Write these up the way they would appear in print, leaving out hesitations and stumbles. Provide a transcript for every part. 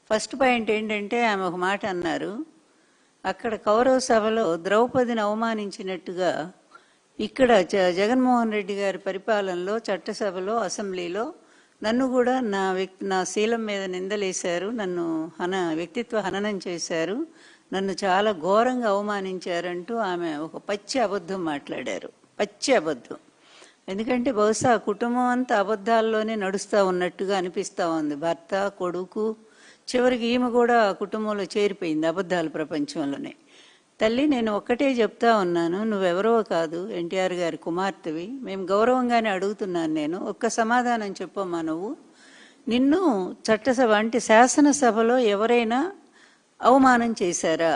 First point ఏంటంటే ఆమె ఒక మాట అన్నారు, అక్కడ కౌరవ సభలో ద్రౌపదిని అవమానించినట్టుగా ఇక్కడ జగన్మోహన్ రెడ్డి గారి పరిపాలనలో చట్టసభలో అసెంబ్లీలో నన్ను కూడా నా శీలం మీద నిందలేశారు, నన్ను వ్యక్తిత్వ హననం చేశారు, నన్ను చాలా ఘోరంగా అవమానించారంటూ ఆమె ఒక పచ్చి అబద్ధం మాట్లాడారు. పచ్చి అబద్ధం. ఎందుకంటే బహుశా కుటుంబం అంతా అబద్ధాల్లోనే నడుస్తూ ఉన్నట్టుగా అనిపిస్తూ ఉంది. భర్త, కొడుకు, చివరికి ఈమె కూడా కుటుంబంలో చేరిపోయింది అబద్ధాల ప్రపంచంలోనే. తల్లి, నేను ఒక్కటే చెప్తా ఉన్నాను, నువ్వెవరో కాదు, ఎన్టీఆర్ గారి కుమార్తెవి. మేము గౌరవంగానే అడుగుతున్నాను. నేను ఒక్క సమాధానం చెప్పమ్మా. నిన్ను చట్టసభ అంటే శాసనసభలో ఎవరైనా అవమానం చేశారా?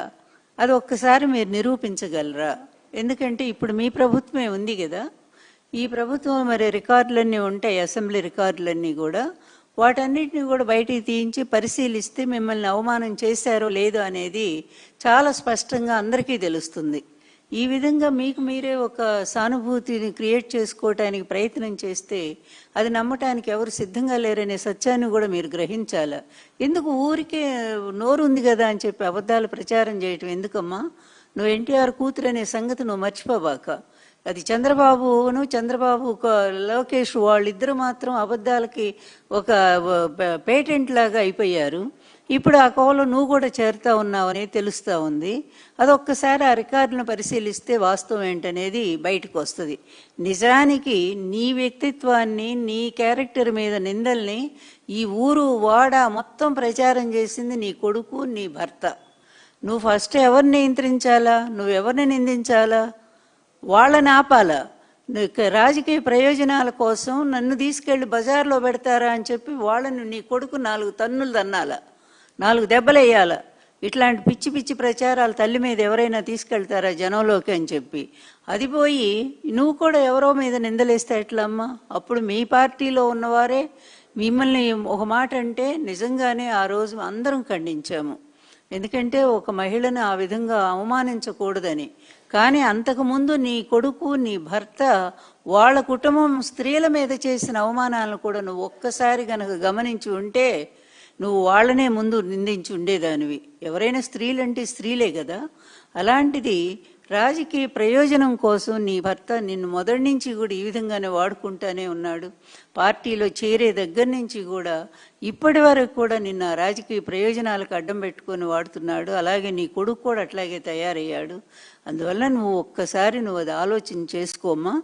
అది ఒక్కసారి మీరు నిరూపించగలరా? ఎందుకంటే ఇప్పుడు మీ ప్రభుత్వమే ఉంది కదా, ఈ ప్రభుత్వం మరి రికార్డులన్నీ ఉంటాయి, అసెంబ్లీ రికార్డులన్నీ కూడా. వాటన్నిటిని కూడా బయటికి తీయించి పరిశీలిస్తే మిమ్మల్ని అవమానం చేశారో లేదో అనేది చాలా స్పష్టంగా అందరికీ తెలుస్తుంది. ఈ విధంగా మీకు మీరే ఒక సానుభూతిని క్రియేట్ చేసుకోవటానికి ప్రయత్నం చేస్తే అది నమ్మటానికి ఎవరు సిద్ధంగా లేరనే సత్యాన్ని కూడా మీరు గ్రహించాలి. ఎందుకు ఊరికే నోరు ఉంది కదా అని చెప్పి అబద్ధాలు ప్రచారం చేయటం ఎందుకమ్మా? నువ్వు ఎన్టీఆర్ కూతురు అనే సంగతి నువ్వు మర్చిపోబాక. అది చంద్రబాబు లోకేష్ వాళ్ళిద్దరు మాత్రం అబద్ధాలకి ఒక పేటెంట్ లాగా అయిపోయారు. ఇప్పుడు ఆ కోవలో నువ్వు కూడా చేరుతా ఉన్నావు అనేది తెలుస్తూ ఉంది. అదొక్కసారి ఆ రికార్డులను పరిశీలిస్తే వాస్తవం ఏంటనేది బయటకు వస్తుంది. నిజానికి నీ వ్యక్తిత్వాన్ని, నీ క్యారెక్టర్ మీద నిందల్ని ఈ ఊరు వాడ మొత్తం ప్రచారం చేసింది నీ కొడుకు, నీ భర్త. నువ్వు ఫస్ట్ ఎవరిని నియంత్రించాలా? నువ్వెవరిని నిందించాలా? వాళ్ళని ఆపాలా? రాజకీయ ప్రయోజనాల కోసం నన్ను తీసుకెళ్లి బజార్లో పెడతారా అని చెప్పి వాళ్ళని నీ కొడుకు 4 తన్నులు తన్నాల, 4 దెబ్బలు వేయాల. ఇట్లాంటి పిచ్చి పిచ్చి ప్రచారాలు తల్లి మీద ఎవరైనా తీసుకెళ్తారా జనంలోకి అని చెప్పి? అది పోయి నువ్వు కూడా ఎవరో మీద నిందలేస్తే ఎట్లమ్మా? అప్పుడు మీ పార్టీలో ఉన్నవారే మిమ్మల్ని ఒక మాట అంటే నిజంగానే ఆ రోజు అందరం ఖండించాము. ఎందుకంటే ఒక మహిళను ఆ విధంగా అవమానించకూడదని. కానీ అంతకుముందు నీ కొడుకు, నీ భర్త, వాళ్ళ కుటుంబం స్త్రీల మీద చేసిన అవమానాలను కూడా నువ్వు ఒక్కసారి గనక గమనించి ఉంటే నువ్వు వాళ్ళనే ముందు నిందించి ఉండేదానివి. ఎవరైనా స్త్రీలంటే స్త్రీలే కదా. అలాంటిది రాజకీయ ప్రయోజనం కోసం నీ భర్త నిన్ను మొదటి నుంచి కూడా ఈ విధంగానే వాడుకుంటానే ఉన్నాడు. పార్టీలో చేరే దగ్గర నుంచి కూడా ఇప్పటి వరకు కూడా నిన్న రాజకీయ ప్రయోజనాలకు అడ్డం పెట్టుకొని వాడుతున్నాడు. అలాగే నీ కొడుకు కూడా అట్లాగే తయారయ్యాడు. అందువల్ల నువ్వు ఒక్కసారి అది ఆలోచన చేసుకోమ్మా.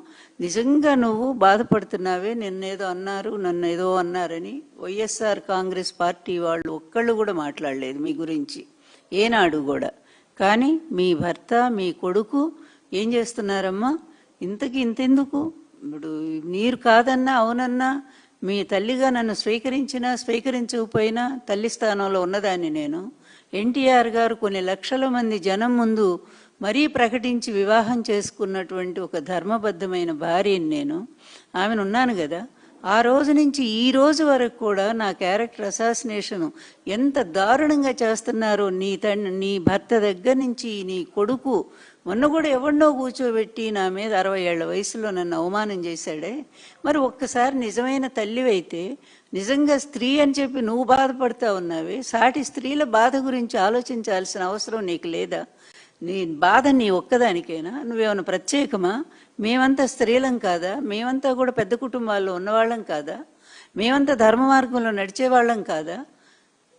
నిజంగా నువ్వు బాధపడుతున్నావే, నిన్నేదో అన్నారు, నన్ను ఏదో అన్నారని. వైఎస్ఆర్ కాంగ్రెస్ పార్టీ వాళ్ళు ఒక్కళ్ళు కూడా మాట్లాడలేదు మీ గురించి ఏనాడు కూడా. కానీ మీ భర్త, మీ కొడుకు ఏం చేస్తున్నారమ్మా? ఇంతెందుకు? ఇప్పుడు మీరు కాదన్నా అవునన్నా మీ తల్లిగా నన్ను స్వీకరించకపోయినా తల్లి స్థానంలో ఉన్నదాన్ని నేను. ఎన్టీఆర్ గారు కొన్ని లక్షల మంది జనం ముందు మరీ ప్రకటించి వివాహం చేసుకున్నటువంటి ఒక ధర్మబద్ధమైన భార్యని నేను. ఆమెను ఉన్నాను కదా. ఆ రోజు నుంచి ఈ రోజు వరకు కూడా నా క్యారెక్టర్ అసాసినేషన్ ఎంత దారుణంగా చేస్తున్నారో నీ భర్త దగ్గర నుంచి నీ కొడుకు. మొన్న కూడా ఎవరినో కూర్చోబెట్టి నా మీద 60 ఏళ్ల వయసులో నన్ను అవమానం చేశాడే. మరి ఒక్కసారి నిజమైన తల్లివైతే, నిజంగా స్త్రీ అని చెప్పి నువ్వు బాధపడతా ఉన్నావే, సాటి స్త్రీల బాధ గురించి ఆలోచించాల్సిన అవసరం నీకు లేదా? నీ బాధ నీ ఒక్కదానికైనా? నువ్వేమైనా ప్రత్యేకమా? మేమంతా స్త్రీలం కాదా? మేమంతా కూడా పెద్ద కుటుంబాల్లో ఉన్నవాళ్ళం కాదా? మేమంతా ధర్మ మార్గంలో నడిచేవాళ్ళం కాదా?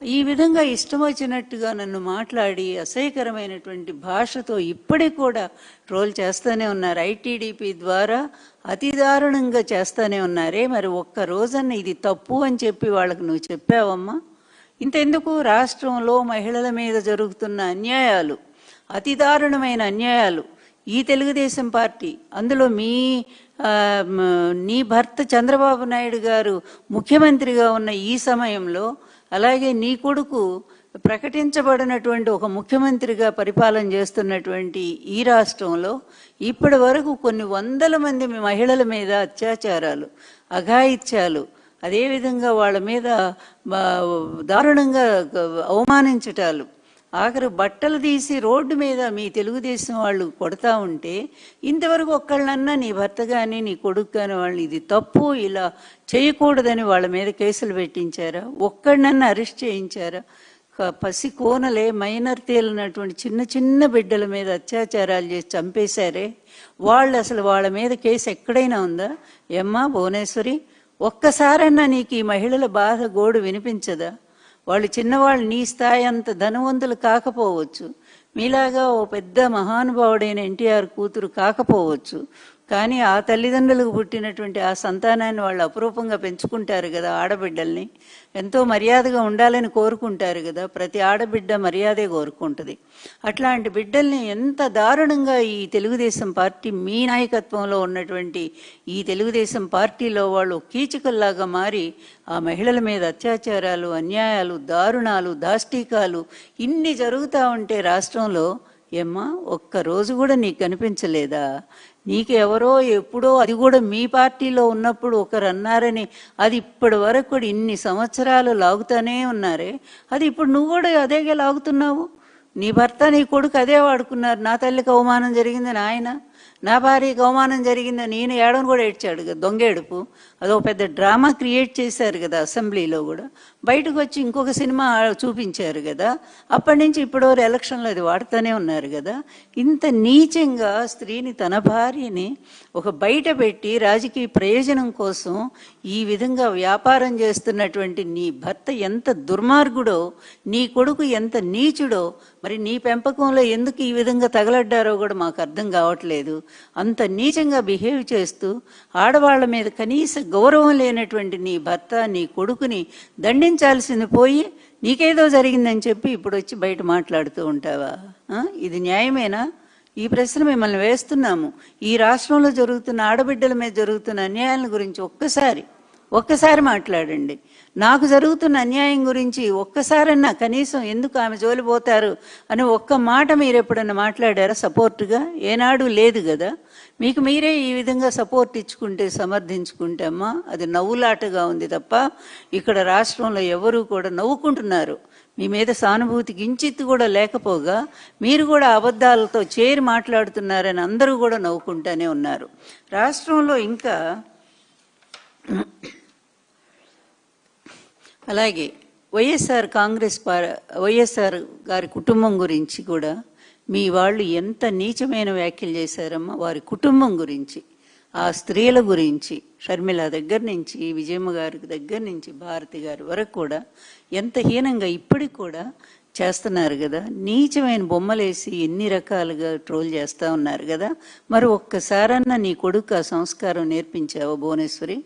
ఈ విధంగా ఇష్టం వచ్చినట్టుగా నన్ను మాట్లాడి అసహ్యకరమైనటువంటి భాషతో ఇప్పటికి కూడా ట్రోల్ చేస్తూనే ఉన్నారు. ఐటీడీపీ ద్వారా అతి దారుణంగా చేస్తూనే ఉన్నారే. మరి ఒక్క రోజన్న ఇది తప్పు అని చెప్పి వాళ్ళకు నువ్వు చెప్పావమ్మా? ఇంతెందుకు? రాష్ట్రంలో మహిళల మీద జరుగుతున్న అన్యాయాలు, అతి దారుణమైన అన్యాయాలు, ఈ తెలుగుదేశం పార్టీ, అందులో నీ భర్త చంద్రబాబు నాయుడు గారు ముఖ్యమంత్రిగా ఉన్న ఈ సమయంలో, అలాగే నీ కొడుకు ప్రకటించబడినటువంటి ఒక ముఖ్యమంత్రిగా పరిపాలన చేస్తున్నటువంటి ఈ రాష్ట్రంలో ఇప్పటి వరకు కొన్ని వందల మంది మహిళల మీద అత్యాచారాలు, అఘాయిత్యాలు, అదేవిధంగా వాళ్ళ మీద దారుణంగా అవమానించటాలు, ఆఖరు బట్టలు తీసి రోడ్డు మీద మీ తెలుగుదేశం వాళ్ళు కొడతా ఉంటే ఇంతవరకు ఒక్కళ్ళన్నా నీ భర్త కానీ నీ కొడుకు కానీ వాళ్ళు ఇది తప్పు, ఇలా చేయకూడదని వాళ్ళ మీద కేసులు పెట్టించారా? ఒక్కడినన్నా అరెస్ట్ చేయించారా? పసి కోనలే మైనర్ తేలినటువంటి చిన్న చిన్న బిడ్డల మీద అత్యాచారాలు చేసి చంపేశారే, వాళ్ళు అసలు వాళ్ళ మీద కేసు ఎక్కడైనా ఉందా? ఏమ్మా భువనేశ్వరి, ఒక్కసారన్నా నీకు ఈ మహిళల బాధ గోడు వినిపించదా? వాళ్ళు చిన్నవాళ్ళు, నీ స్థాయి అంత ధనవంతులు కాకపోవచ్చు, మీలాగా ఓ పెద్ద మహానుభావుడైన ఎన్టీఆర్ కూతురు కాకపోవచ్చు, కానీ ఆ తల్లిదండ్రులకు పుట్టినటువంటి ఆ సంతానాన్ని వాళ్ళు అపురూపంగా పెంచుకుంటారు కదా. ఆడబిడ్డల్ని ఎంతో మర్యాదగా ఉండాలని కోరుకుంటారు కదా. ప్రతి ఆడబిడ్డ మర్యాదే కోరుకుంటుంది. అట్లాంటి బిడ్డల్ని ఎంత దారుణంగా ఈ తెలుగుదేశం పార్టీ, మీ నాయకత్వంలో ఉన్నటువంటి ఈ తెలుగుదేశం పార్టీలో వాళ్ళు కీచకుల్లాగా మారి ఆ మహిళల మీద అత్యాచారాలు, అన్యాయాలు, దారుణాలు, దాష్టీకాలు ఇన్ని జరుగుతూ ఉంటే రాష్ట్రంలో, ఏమ్మా ఒక్కరోజు కూడా నీకు కనిపించలేదా? నీకు ఎవరో ఎప్పుడో, అది కూడా మీ పార్టీలో ఉన్నప్పుడు ఒకరు అన్నారని అది ఇప్పటి వరకు కూడా ఇన్ని సంవత్సరాలు లాగుతూనే ఉన్నారే, అది ఇప్పుడు నువ్వు కూడా అదేగా లాగుతున్నావు. నీ భర్త నీ కొడుకు అదే వాడుకున్నారు. నా తల్లికి అవమానం జరిగిందని ఆయన, నా భార్యకి అవమానం జరిగిందని ఈయన ఏడని కూడా ఏడ్చాడు కదా. దొంగేడుపు అదో పెద్ద డ్రామా క్రియేట్ చేశారు కదా. అసెంబ్లీలో కూడా బయటకు వచ్చి ఇంకొక సినిమా చూపించారు కదా. అప్పటి నుంచి ఇప్పటివరకు ఎలక్షన్లో అది వాడుతూనే ఉన్నారు కదా. ఇంత నీచంగా స్త్రీని, తన భార్యని ఒక బయట పెట్టి రాజకీయ ప్రయోజనం కోసం ఈ విధంగా వ్యాపారం చేస్తున్నటువంటి నీ భర్త ఎంత దుర్మార్గుడో, నీ కొడుకు ఎంత నీచుడో, మరి నీ పెంపకంలో ఎందుకు ఈ విధంగా తగలడ్డారో కూడా మాకు అర్థం కావట్లేదు. అంత నీచంగా బిహేవ్ చేస్తూ ఆడవాళ్ల మీద కనీస గౌరవం లేనటువంటి నీ భర్త, నీ కొడుకుని దండించాల్సింది పోయి నీకేదో జరిగిందని చెప్పి ఇప్పుడు వచ్చి బయట మాట్లాడుతూ ఉంటావా? ఇది న్యాయమేనా? ఈ ప్రశ్న మిమ్మల్ని వేస్తున్నాము. ఈ రాష్ట్రంలో జరుగుతున్న ఆడబిడ్డల మీద జరుగుతున్న అన్యాయాల గురించి ఒక్కసారి మాట్లాడండి. నాకు జరుగుతున్న అన్యాయం గురించి ఒక్కసారన్నా కనీసం ఎందుకు ఆమె జోలి పోతారు అని ఒక్క మాట మీరు ఎప్పుడన్నా మాట్లాడారా సపోర్టుగా? ఏనాడు లేదు కదా. మీకు మీరే ఈ విధంగా సపోర్ట్ ఇచ్చుకుంటే, సమర్థించుకుంటే అమ్మా అది నవ్వులాటగా ఉంది తప్ప ఇక్కడ రాష్ట్రంలో ఎవరు కూడా నవ్వుకుంటున్నారు. మీ మీద సానుభూతి కించిత్తు కూడా లేకపోగా మీరు కూడా అబద్ధాలతో చేరి మాట్లాడుతున్నారని అందరూ కూడా నవ్వుకుంటూనే ఉన్నారు. రాష్ట్రంలో ఇంకా అలాగే వైఎస్ఆర్ గారి కుటుంబం గురించి కూడా మీ వాళ్ళు ఎంత నీచమైన వ్యాఖ్యలు చేశారమ్మా. వారి కుటుంబం గురించి, ఆ స్త్రీల గురించి, షర్మిల దగ్గర నుంచి, విజయమ్మ గారి దగ్గర నుంచి, భారతి గారి వరకు కూడా ఎంత హీనంగా ఇప్పటికి కూడా చేస్తున్నారు కదా. నీచమైన బొమ్మలేసి ఎన్ని రకాలుగా ట్రోల్ చేస్తూ ఉన్నారు కదా. మరి ఒక్కసారన్నా నీ కొడుకు ఆ సంస్కారం నేర్పించావా భువనేశ్వరి?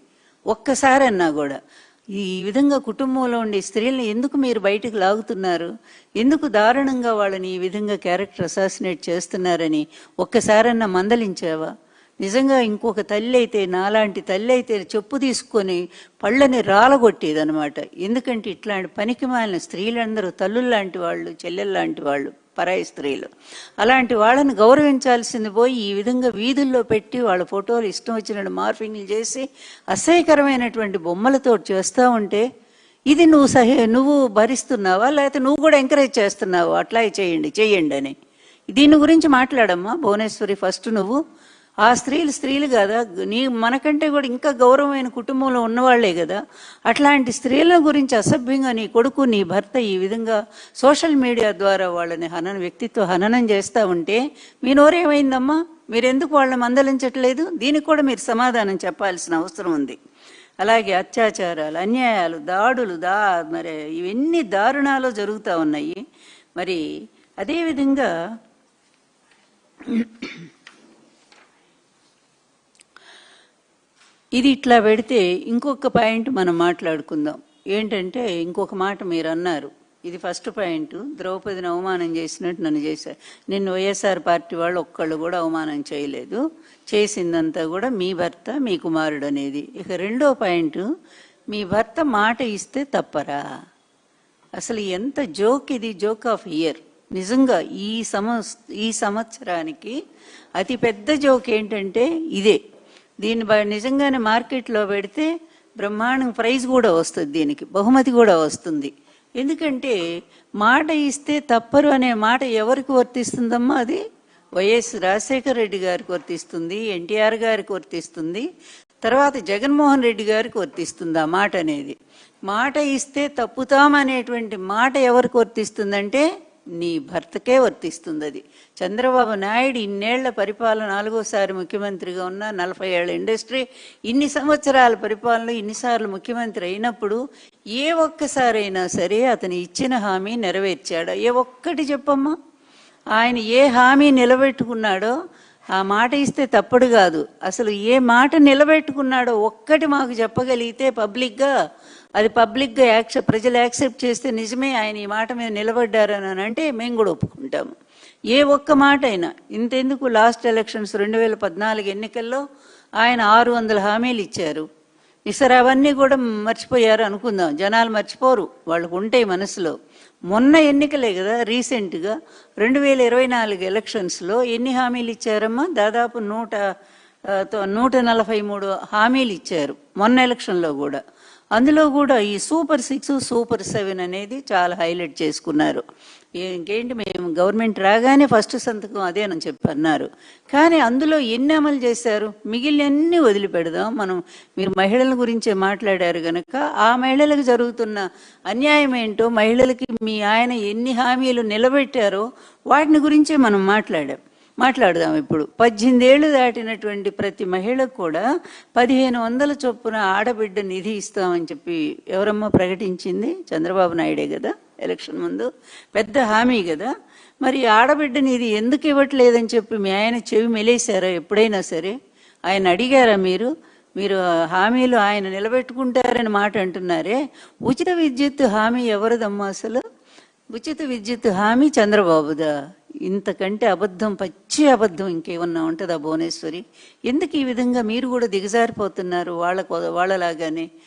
ఒక్కసారన్నా కూడా ఈ విధంగా కుటుంబంలో ఉండే స్త్రీలను ఎందుకు మీరు బయటకు లాగుతున్నారు? ఎందుకు దారుణంగా వాళ్ళని ఈ విధంగా క్యారెక్టర్ అసాసినేట్ చేస్తున్నారని ఒక్కసారన్నా మందలించావా? నిజంగా ఇంకొక తల్లి అయితే, నాలాంటి తల్లి అయితే చెప్పు తీసుకొని పళ్ళని రాలగొట్టేదనమాట. ఎందుకంటే ఇట్లాంటి పనికి మాలిన స్త్రీలందరూ తల్లుల్లాంటి వాళ్ళు, చెల్లెల్లాంటి వాళ్ళు, పరాయి స్త్రీలు. అలాంటి వాళ్ళని గౌరవించాల్సింది పోయి ఈ విధంగా వీధుల్లో పెట్టి వాళ్ళ ఫోటోలు ఇష్టం వచ్చినట్టు మార్ఫింగ్లు చేసి అసహ్యకరమైనటువంటి బొమ్మలతో చేస్తూ ఉంటే ఇది నువ్వు భరిస్తున్నావా, లేకపోతే నువ్వు కూడా ఎంకరేజ్ చేస్తున్నావా? అట్లా చేయండి అని దీని గురించి మాట్లాడమ్మా భువనేశ్వరి. ఫస్ట్ నువ్వు ఆ స్త్రీలు కదా, మనకంటే కూడా ఇంకా గౌరవమైన కుటుంబంలో ఉన్నవాళ్లే కదా. అట్లాంటి స్త్రీల గురించి అసభ్యంగా నీ కొడుకు, నీ భర్త ఈ విధంగా సోషల్ మీడియా ద్వారా వాళ్ళని వ్యక్తిత్వ హననం చేస్తూ ఉంటే మీ నోరేమైందమ్మా? మీరెందుకు వాళ్ళని మందలించట్లేదు? దీనికి కూడా మీరు సమాధానం చెప్పాల్సిన అవసరం ఉంది. అలాగే అత్యాచారాలు, అన్యాయాలు, దాడులు, మరి ఇవన్నీ దారుణాలు జరుగుతూ ఉన్నాయి. మరి అదేవిధంగా ఇది ఇట్లా పెడితే ఇంకొక పాయింట్ మనం మాట్లాడుకుందాం. ఏంటంటే ఇంకొక మాట మీరు అన్నారు, ఇది ఫస్ట్ పాయింట్, ద్రౌపదిని అవమానం చేసినట్టు నన్ను చేశారు. నిన్ను వైఎస్ఆర్ పార్టీ వాళ్ళు ఒక్కళ్ళు కూడా అవమానం చేయలేదు, చేసిందంతా కూడా మీ భర్త, మీ కుమారుడు అనేది. ఇక రెండో పాయింట్, మీ భర్త మాట ఇస్తే తప్పరా? అసలు ఎంత జోక్ ఇది, జోక్ ఆఫ్ ఇయర్. నిజంగా ఈ సంవత్సరానికి అతి పెద్ద జోక్ ఏంటంటే ఇదే. దీన్ని నిజంగానే మార్కెట్లో పెడితే బ్రహ్మాండం ప్రైజ్ కూడా వస్తుంది, దీనికి బహుమతి కూడా వస్తుంది. ఎందుకంటే మాట ఇస్తే తప్పరు అనే మాట ఎవరికి వర్తిస్తుందమ్మా? అది వైఎస్ రాజశేఖర రెడ్డి గారికి వర్తిస్తుంది, ఎన్టీఆర్ గారికి వర్తిస్తుంది. తర్వాత జగన్మోహన్ రెడ్డి గారికి వర్తిస్తుంది ఆ మాట అనేది. మాట ఇస్తే తప్పుతామనేటువంటి మాట ఎవరికి వర్తిస్తుందంటే నీ భర్తకే వర్తిస్తుంది అది. చంద్రబాబు నాయుడు ఇన్నేళ్ల పరిపాలన, 4వసారి ముఖ్యమంత్రిగా ఉన్న, 40 ఏళ్ల ఇండస్ట్రీ, ఇన్ని సంవత్సరాల పరిపాలన, ఇన్నిసార్లు ముఖ్యమంత్రి అయినప్పుడు ఏ ఒక్కసారైనా సరే అతను ఇచ్చిన హామీ నెరవేర్చాడా? ఏ ఒక్కటి చెప్పమ్మా. ఆయన ఏ హామీ నిలబెట్టుకున్నాడో ఆ మాట ఇస్తే తప్పుడు కాదు, అసలు ఏ మాట నిలబెట్టుకున్నాడో ఒక్కటి మాకు చెప్పగలిగితే అది పబ్లిక్గా ప్రజలు యాక్సెప్ట్ చేస్తే నిజమే ఆయన ఈ మాట మీద నిలబడ్డారని అంటే మేము కూడా ఒప్పుకుంటాము. ఏ ఒక్క మాట అయినా. ఇంతెందుకు, లాస్ట్ ఎలక్షన్స్ 2014 ఎన్నికల్లో ఆయన 600 హామీలు ఇచ్చారు. ఈసారి అవన్నీ కూడా మర్చిపోయారు అనుకుందాం. జనాలు మర్చిపోరు, వాళ్ళకు ఉంటాయి మనసులో. మొన్న ఎన్నికలే కదా రీసెంట్గా 2024 ఎలక్షన్స్లో ఎన్ని హామీలు ఇచ్చారమ్మా? దాదాపు 143 హామీలు ఇచ్చారు మొన్న ఎలక్షన్లో కూడా. అందులో కూడా ఈ సూపర్ 6, సూపర్ 7 అనేది చాలా హైలైట్ చేసుకున్నారు. ఇంకేంటి, మేము గవర్నమెంట్ రాగానే ఫస్ట్ సంతకం అదేనని చెప్పి అన్నారు. కానీ అందులో ఎన్ని అమలు చేశారు? మిగిలినన్ని వదిలిపెడదాం మనం. మీరు మహిళల గురించే మాట్లాడారు కనుక ఆ మహిళలకు జరుగుతున్న అన్యాయం ఏంటో, మహిళలకి మీ ఆయన ఎన్ని హామీలు నిలబెట్టారో వాటిని గురించే మనం మాట్లాడదాం ఇప్పుడు. 18 ఏళ్లు దాటినటువంటి ప్రతి మహిళకు కూడా 1500 చొప్పున ఆడబిడ్డ నిధి ఇస్తామని చెప్పి ఎవరమ్మా ప్రకటించింది? చంద్రబాబు నాయుడే కదా ఎలక్షన్ ముందు. పెద్ద హామీ కదా. మరి ఆడబిడ్డ నిధి ఎందుకు ఇవ్వట్లేదని చెప్పి మీ ఆయన చెవి మెలేశారా ఎప్పుడైనా సరే? ఆయన అడిగారా మీరు? హామీలు ఆయన నిలబెట్టుకుంటారని మాట అంటున్నారే. ఉచిత విద్యుత్ హామీ ఎవరిదమ్మా అసలు? ఉచిత విద్యుత్ హామీ చంద్రబాబుదా? ఇంతకంటే అబద్ధం, పచ్చి అబద్ధం ఇంకేమన్నా ఉంటుందా భువనేశ్వరి? ఎందుకు ఈ విధంగా మీరు కూడా దిగజారిపోతున్నారు వాళ్ళలాగానే?